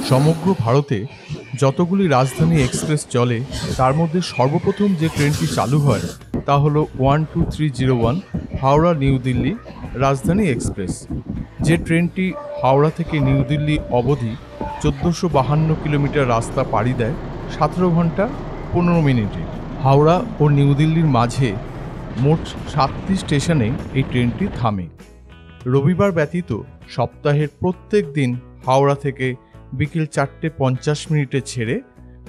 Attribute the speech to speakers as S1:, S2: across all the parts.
S1: সমগ্র ভারতে যতগুলি রাজধানী এক্সপ্রেস চলে তার মধ্যে সর্বপ্রথম যে ট্রেনটি চালু হয় তা হলো 12301 হাওড়া নিউ দিল্লি রাজধানী এক্সপ্রেস। যে ট্রেনটি হাওড়া থেকে নিউ দিল্লি অবধি 1452 কিলোমিটার রাস্তা পাড়ি দেয় 17 ঘন্টা 15 মিনিটে। হাওড়া ও নিউ দিল্লির মাঝে মোট 7টি স্টেশনে এই ট্রেনটি থামে। রবিবার ব্যতীত সপ্তাহের প্রত্যেক দিন হাওড়া থেকে বিকেল 4:50 ছেড়ে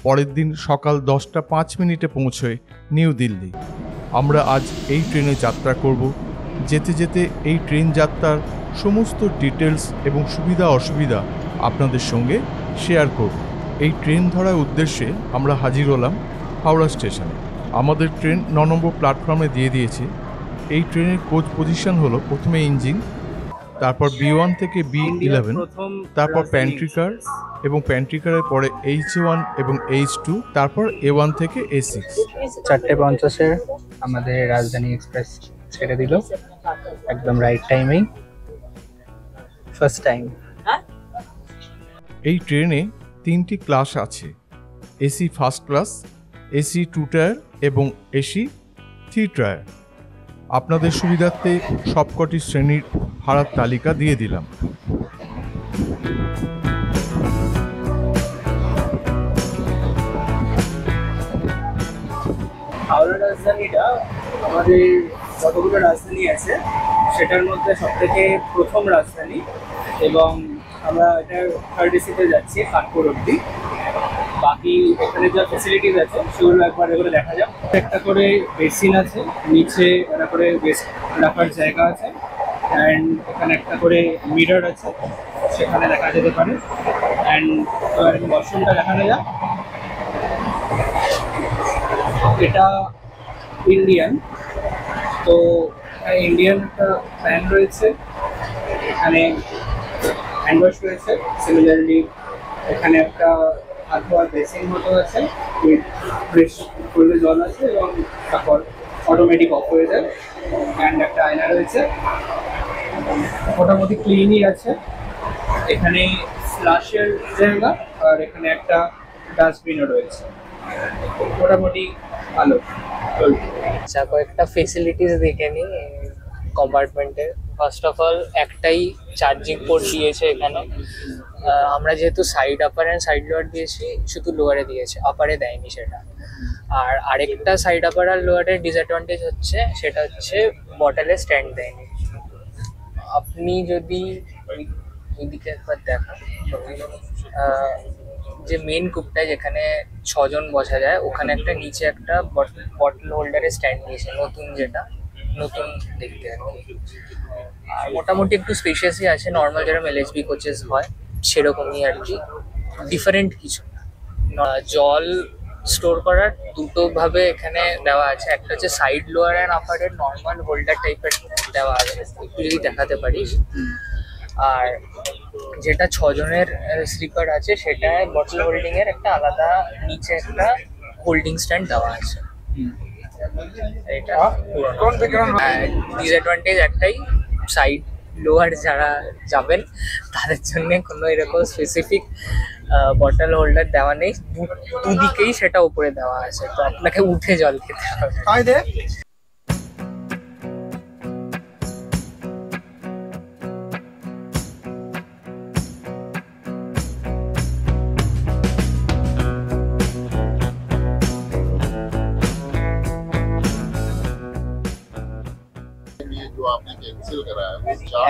S1: পরের দিন সকাল 10:05 পৌঁছয় নিউ দিল্লি। আমরা আজ এই ট্রেনে যাত্রা করব। যেতে যেতে এই ট্রেন যাত্রার সমস্ত ডিটেলস এবং সুবিধা অসুবিধা আপনাদের সঙ্গে শেয়ার করব। এই ট্রেন ধরার উদ্দেশ্যে আমরা হাজির হলাম হাওড়া স্টেশনে। আমাদের ট্রেন 9 নম্বর প্ল্যাটফর্মে দিয়ে দিয়েছে। এই ট্রেনের কোচ পজিশন হলো প্রথমে ইঞ্জিন, তারপর B1 থেকে B11, তারপর প্যান্ট্রিকার এবং প্যান্ট্রিকারের পরে H1 এবং H2, তারপর A1 থেকে A6।
S2: 4:50 আমাদের রাজধানী এক্সপ্রেস ছেড়ে দিল, একদম রাইট টাইমেই, ফার্স্ট টাইম।
S1: এই ট্রেনে 3টি ক্লাস আছে, AC first class, AC 2 tyre এবং এসি 3 টায়ার। আপনাদের সুবিধার্থে সবকটি শ্রেণীর ভাড়ার তালিকা দিয়ে দিলাম।
S3: হাওড়া রাজধানীটা আমাদের যতগুলো রাজধানী আছে সেটার মধ্যে সবথেকে প্রথম রাজধানী, এবং আমরা এটা থার্ড এসিতে যাচ্ছি কানপুর অব্দি। বাকি এখানে যা ফেসিলিটিস আছে সেগুলো একবার এগুলো দেখা যাক। একটা করে বেসিন আছে, নিচে একটা করে বেস রাখার জায়গা আছে, অ্যান্ড এখানে একটা করে মিরর আছে, সেখানে দেখা যেতে পারে। অ্যান্ড ওয়াশরুমটা দেখানো যাক। এটা ইন্ডিয়ান, তো ইন্ডিয়ান একটা ফ্যান রয়েছে, এখানে হ্যান্ড ওয়াশ রয়েছে। সিমিলারলি এখানে একটা হাত ধোয়ার বেসিন মতো আছে, ফ্রেশ করলে জল আছে এবং তারপর অটোমেটিক অফ হয়ে যায়। অ্যান্ড একটা আয়না রয়েছে, মোটামুটি ক্লিনই আছে। এখানে ফ্লাশের জায়গা আর এখানে একটা ডাস্টবিনও রয়েছে, মোটামুটি ভালো।
S2: আচ্ছা, কয়েকটা ফেসিলিটিস দেখে নিই কম্পার্টমেন্টে। ফার্স্ট অফ অল একটাই চার্জিং পোর্ট দিয়েছে এখানে। আমরা যেহেতু side upper and side lower দিয়েছি, শুধু লোয়ারে দিয়েছে, আপারে দেয়নি সেটা। আর আরেকটা সাইড আপার আর লোয়ারের ডিসঅ্যাডভান্টেজ হচ্ছে, সেটা হচ্ছে বটলে স্ট্যান্ড দেয়নি। আপনি যদি ওইদিকে একবার দেখান, যে মেন কূপটায় যেখানে 6 জন বসা যায়, ওখানে একটা নিচে একটা বটল হোল্ডারের স্ট্যান্ড দিয়েছে, নতুন, যেটা নতুন দেখতে আর কি। আর মোটামুটি একটু স্পেশিয়াসই আছে, নর্মাল যেরকম LHB কোচেস হয় সেরকমই আর কি, ডিফারেন্ট কিছু। জল স্টোর করার দুটো ভাবে এখানে দেওয়া আছে, একটা হচ্ছে সাইড লোয়ার অ্যান্ড আপারের নর্মাল হোল্ডার টাইপের দেওয়া আছে, একটু যদি দেখাতে পারিস। আর যেটা 6 জনের স্লিপার আছে, সেটায় বটল হোল্ডিং এর একটা আলাদা নিচে একটা হোল্ডিং স্ট্যান্ড দেওয়া আছে। এটা ডিসঅ্যাডভান্টেজ একটাই, সাইড লোয়ার যারা যাবেন তাদের জন্য কোনো এরকম স্পেসিফিক বটল হোল্ডার দেওয়া নেই, দুদিকেই সেটা উপরে দেওয়া আছে, তো আপনাকে উঠে জল খেতে হবে।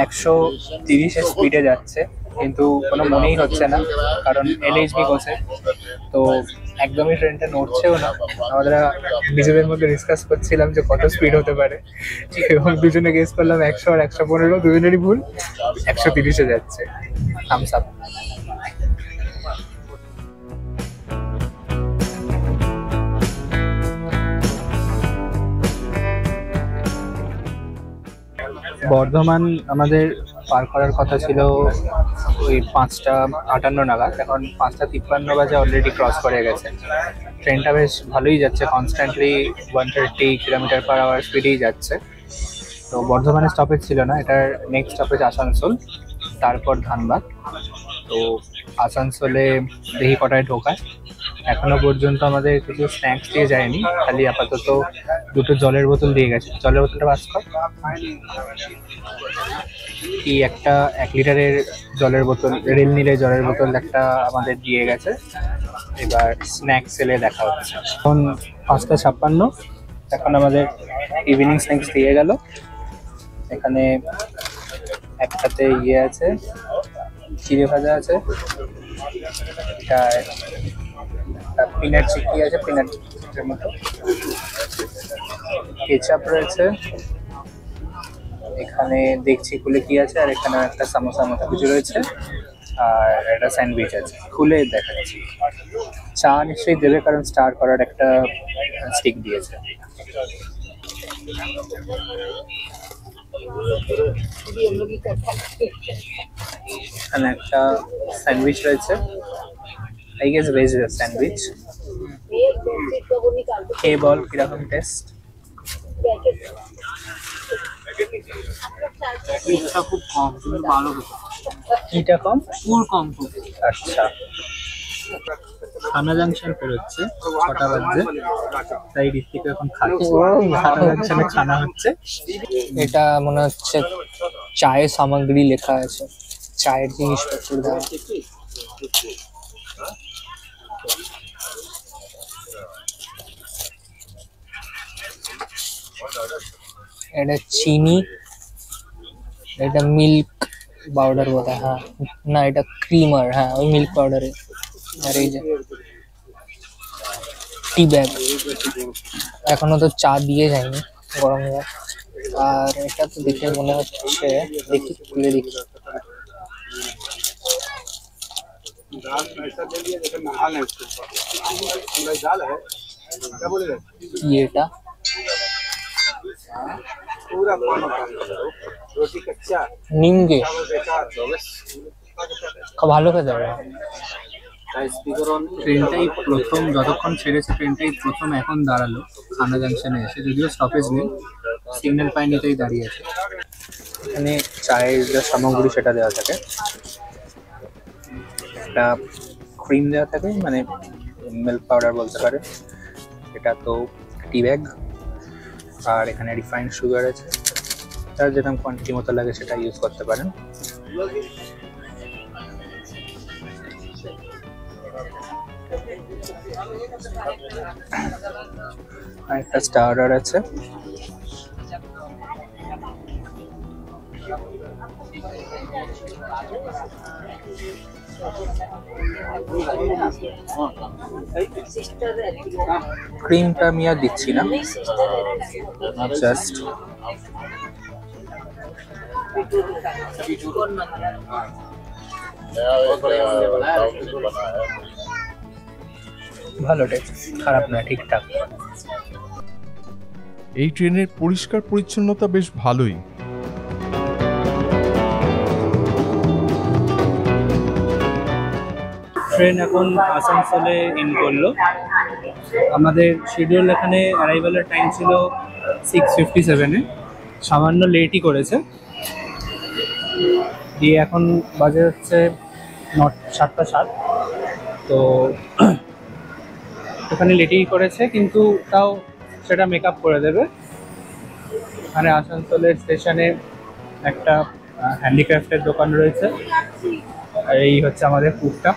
S3: একশো 30 স্পিডে যাচ্ছে, কিন্তু কোনো মনেই হচ্ছে না, কারণ LHB কোচে তো একদমই ট্রেনটা নড়ছেও না। আমরা নিজেদের মধ্যে ডিসকাস করছিলাম যে কত স্পিড হতে পারে, এবং দুজনে গেস করলাম 100 আর 115, দুজনেরই ভুল, 130-এ যাচ্ছে। Thums up. বর্ধমান আমাদের পার করার কথা ছিল ওই 5:58 নাগাদ, এখন 5:53 বাজে, অলরেডি ক্রস করে গেছে। ট্রেনটা বেশ ভালোই যাচ্ছে, কনস্ট্যান্টলি 130 কিলোমিটার/আওয়ার স্পিডেই যাচ্ছে। তো বর্ধমানে স্টপেজ ছিল না, এটার নেক্সট স্টপেজ আসানসোল।
S4: তারপর ধানবাদ। তো আসানসোলে দেখি কটায় ঢোকায়। এখনো পর্যন্ত আমাদের কিছু স্ন্যাক্স দিয়ে যায়নি, খালি আপাতত দুটো জলের বোতল দিয়ে গেছে। জলের বোতলটা পাস কর। এই একটা 1 লিটারের জলের বোতল, রেল নীলের জলের বোতল একটা আমাদের দিয়ে গেছে। এবার স্ন্যাক্স এলে দেখা হচ্ছে। এখন 5টা 56, এখন আমাদের ইভিনিং স্ন্যাক্স দিয়ে গেল। এখানে একটাতে ইয়ে আছে, চিড়ে ভাজা আছে, এটা পিনাট চিকি আছে, পিনাট চিকির মতো, কেচাপ রয়েছে, এখানে দেখছি খুলে কি আছে, আর এখানে একটা সামোসা মতো কিছু রয়েছে, আর একটা স্যান্ডউইচ আছে। খুলে দেখাচ্ছি। চা নিশ্চয়ই দেবে, কারণ স্টার করার একটা স্টিক দিয়েছে। এখানে একটা স্যান্ডউইচ রয়েছে, আই গেস ভেজ স্যান্ডউইচ। খেয়ে বল কিরকম টেস্ট?
S3: এটা খুব কম, কিন্তু ভালো খেতে।
S4: এটা কম,
S3: পুর কম খুব।
S4: আচ্ছা। খানা জাংশন পেরোচ্ছে, 6টা বাজছে, তাই ঋত্বিক এখন খাচ্ছে। খানা জাংশনে খানা হচ্ছে।
S2: এটা মনে হচ্ছে চায়ের সামগ্রী লেখা আছে, চায়ের জিনিসপত্র দেওয়া। এটা চিনি, এটা মিল্ক পাউডার বোধ হয়, হ্যাঁ না এটা ক্রিমার, হ্যাঁ ওই মিল্ক পাউডারে। আর এই যে টি ব্যাগ, এখনো তো চা দিয়ে যায়নি, গরম জল। আর এটা তো দেখে মনে হচ্ছে, দেখি খুলে দেখি। কি এটা? নিমকে ভালো খেতে হবে।
S4: ট্রেনটাই প্রথম, যতক্ষণ ছেড়েছে ট্রেনটাই প্রথম এখন দাঁড়ালো খানা জাংশনে এসে, যদিও স্টপেজ নেই, সিগন্যাল পায়নি তাই দাঁড়িয়ে আছে। এখানে চায়ের যে সামগ্রী সেটা দেওয়া থাকে, একটা ক্রিম দেওয়া থাকে, মানে মিল্ক পাউডার বলতে পারে, এটা তো টি ব্যাগ, আর এখানে রিফাইন্ড সুগার আছে, তার যেরকম কোয়ান্টিটি মতো লাগে সেটা ইউজ করতে পারেন। আর একটা স্টার্টার আছে, ক্রিমটা আমি আর দিচ্ছি না, জাস্ট ভালো টেস্ট, খারাপ না, ঠিকঠাক।
S1: এই ট্রেনের পরিষ্কার পরিচ্ছন্নতা বেশ ভালোই।
S3: ট্রেন এখন আসানসোলে ইন করলো। আমাদের শিডিউল এখানে অ্যারাইভালের টাইম ছিল 6:57-এ, সামান্য লেটই করেছে। দিয়ে এখন বাজে হচ্ছে 7টা 7। তো ওখানে লেটই করেছে, কিন্তু তাও সেটা মেকআপ করে দেবে। এখানে আসানসোলের স্টেশনে একটা হ্যান্ডিক্রাফটের দোকান রয়েছে, এই হচ্ছে আমাদের ফুডটা।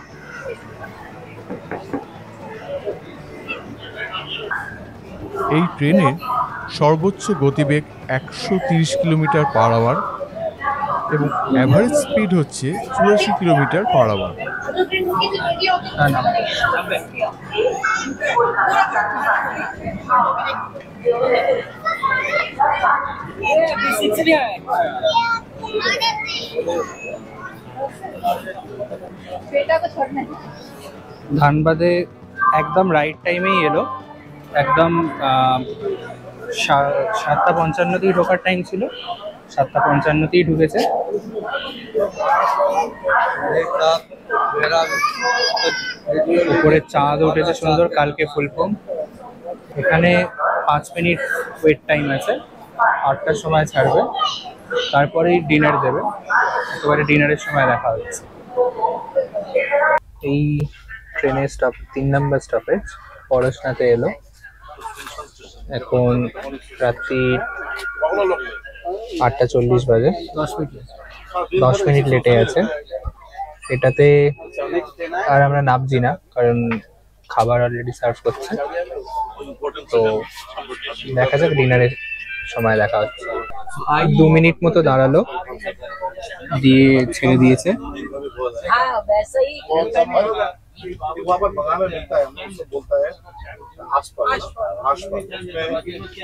S1: এই ট্রেনের সর্বোচ্চ গতিবেগ 130 কিলোমিটার/আওয়ার এবং অ্যাভারেজ স্পিড হচ্ছে 84 কিলোমিটার/আওয়ার।
S3: ধানবাদে একদম রাইট টাইমেই এলো, একদম 7:55-তেই ঢোকার টাইম ছিল, 7:55-তেই ঢুকেছে। উপরে চাঁদ উঠেছে সুন্দর, কালকে ফুলকম। এখানে 5 মিনিট ওয়েট টাইম আছে, 8টার সময় ছাড়বে, তারপরেই ডিনার দেবে।
S4: একেবারে ডিনারের সময় দেখা হচ্ছে। এই ট্রেনের স্টপ 3 নম্বর স্টপেজ পরশনাতে এলো। এখন রাত্রি 8:40 বাজে, 10 মিনিট লেটে আছে। এটাতে আর আমরা নামছি না, কারণ খাবার অলরেডি সার্ভ করছে। তো দেখা যাক, ডিনারের সময় দেখা হচ্ছে। 2 মিনিট মতো দাঁড়ালো, দিয়ে ছেড়ে দিয়েছে।
S5: हाँ वैसे ही
S6: वहाँ पर बंगाल में मिलता है, हम लोग उसको बोलता है आसपास। उसमें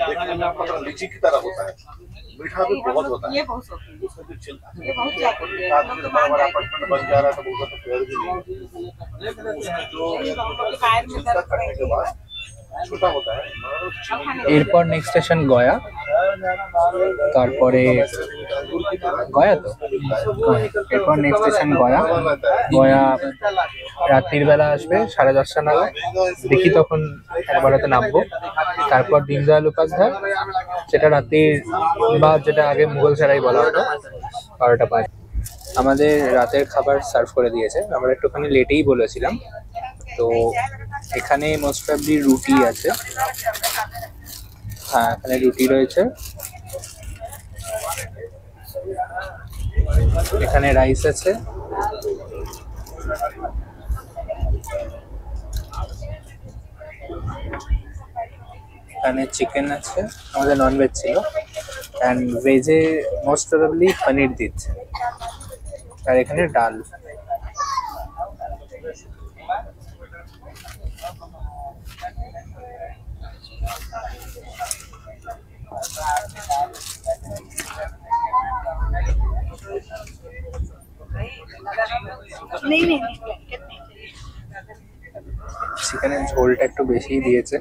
S6: देखने में आपका लीची की तरह होता है, मीठा भी बहुत होता है।
S5: ये बहुत होती है,
S6: उसमें जो छिलका
S5: ये बहुत जाती है। हम लोग तो
S6: बड़ा
S5: मान
S6: बड़ा
S5: जाते
S6: अपार्टमेंट बन जा रहा है, तो उसका तो फेयर भी नहीं है। उसमें जो छिलका काटने के बाद छोटा होता है, मगर वो चीनी की
S4: এরপর নেক্সট স্টেশন গয়া, তারপরে গয়া তো এরপর নেক্সট স্টেশন গয়া। গয়া রাত্রির বেলা আসবে 10:30 নাগাদ, দেখি তখন একবার হয়তো নামবো। তারপর দীনদয়াল উপাধ্যায়, যেটা রাত্রির বা যেটা আগে মুঘলসরাই বলা হতো, 12টা 5। আমাদের রাতের খাবার সার্ভ করে দিয়েছে, আমরা একটুখানি লেটেই বলেছিলাম। তো এখানে মোস্ট প্রবাবলি রুটি আছে, হ্যাঁ এখানে রুটি রয়েছে, এখানে রাইস আছে, এখানে চিকেন আছে, আমাদের ননভেজ ছিল, অ্যান্ড ভেজে মোস্ট প্রবাবলি পনির দিচ্ছে, আর এখানে ডাল।
S5: नहीं नहीं
S4: চিকেনের ঝোলটা একটু বেশিই দিয়েছে।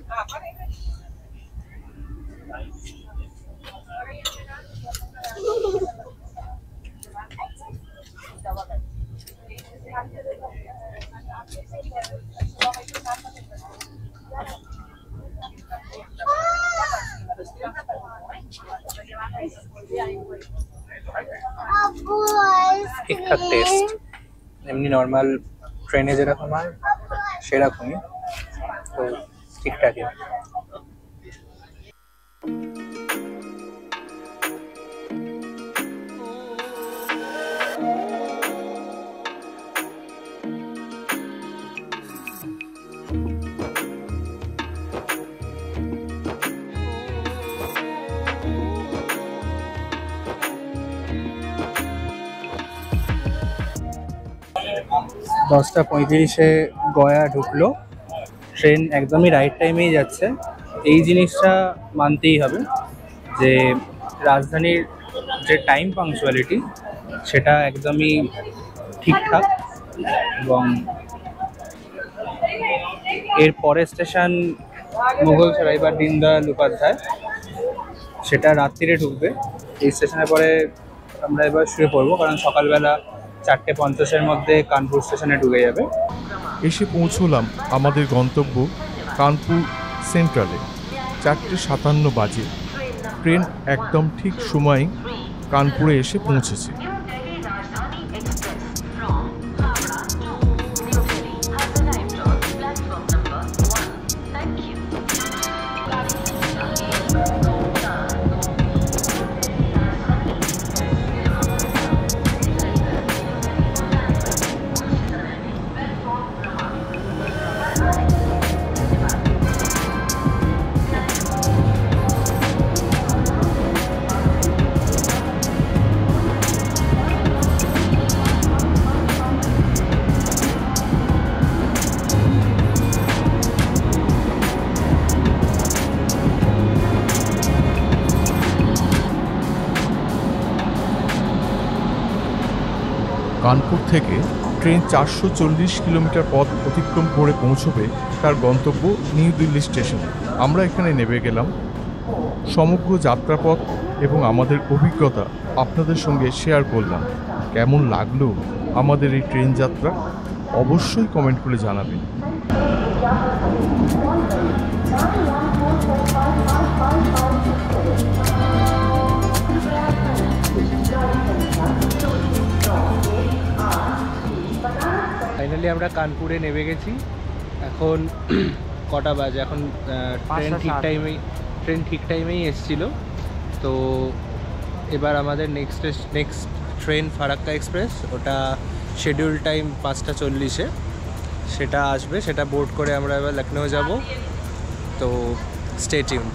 S4: ঠিকঠাক টেস্ট, এমনি নর্মাল ট্রেনে যেরকম হয় সেরকমই, তো ঠিকঠাকই। 10:35-এ গয়া ঢুকলো। ট্রেন একদমই রাইট টাইমেই যাচ্ছে, এই জিনিসটা মানতেই হবে যে রাজধানীর যে টাইম পাংচুয়ালিটি সেটা একদমই ঠিকঠাক। এবং এর পরের স্টেশন মুঘলসরাই বা দীনদয়াল উপাধ্যায়, সেটা রাত্রিরে ঢুকবে। এই স্টেশনের পরে আমরা এবার শুয়ে পড়বো, কারণ সকালবেলা 4:50-এর মধ্যে কানপুর স্টেশনে ঢুকে যাবে।
S1: এসে পৌঁছলাম আমাদের গন্তব্য কানপুর সেন্ট্রালে। 4:57 বাজে। ট্রেন একদম ঠিক সময়ে কানপুরে এসে পৌঁছেছে। কানপুর থেকে ট্রেন 440 কিলোমিটার পথ অতিক্রম করে পৌঁছবে তার গন্তব্য নিউ দিল্লি স্টেশনে। আমরা এখানে নেমে গেলাম। সমগ্র যাত্রাপথ এবং আমাদের অভিজ্ঞতা আপনাদের সঙ্গে শেয়ার করলাম। কেমন লাগলো আমাদের এই ট্রেন যাত্রা অবশ্যই কমেন্ট করে জানাবেন।
S4: ফাইনালি আমরা কানপুরে নেমে গেছি। এখন কটা বাজে? এখন ট্রেন ঠিক টাইমেই এসছিল। তো এবার আমাদের নেক্সট ট্রেন ফারাক্কা এক্সপ্রেস, ওটা শিডিউল টাইম 5:40-এ সেটা আসবে, সেটা বোর্ড করে আমরা এবার লখনউ যাব। তো স্টে টিউন।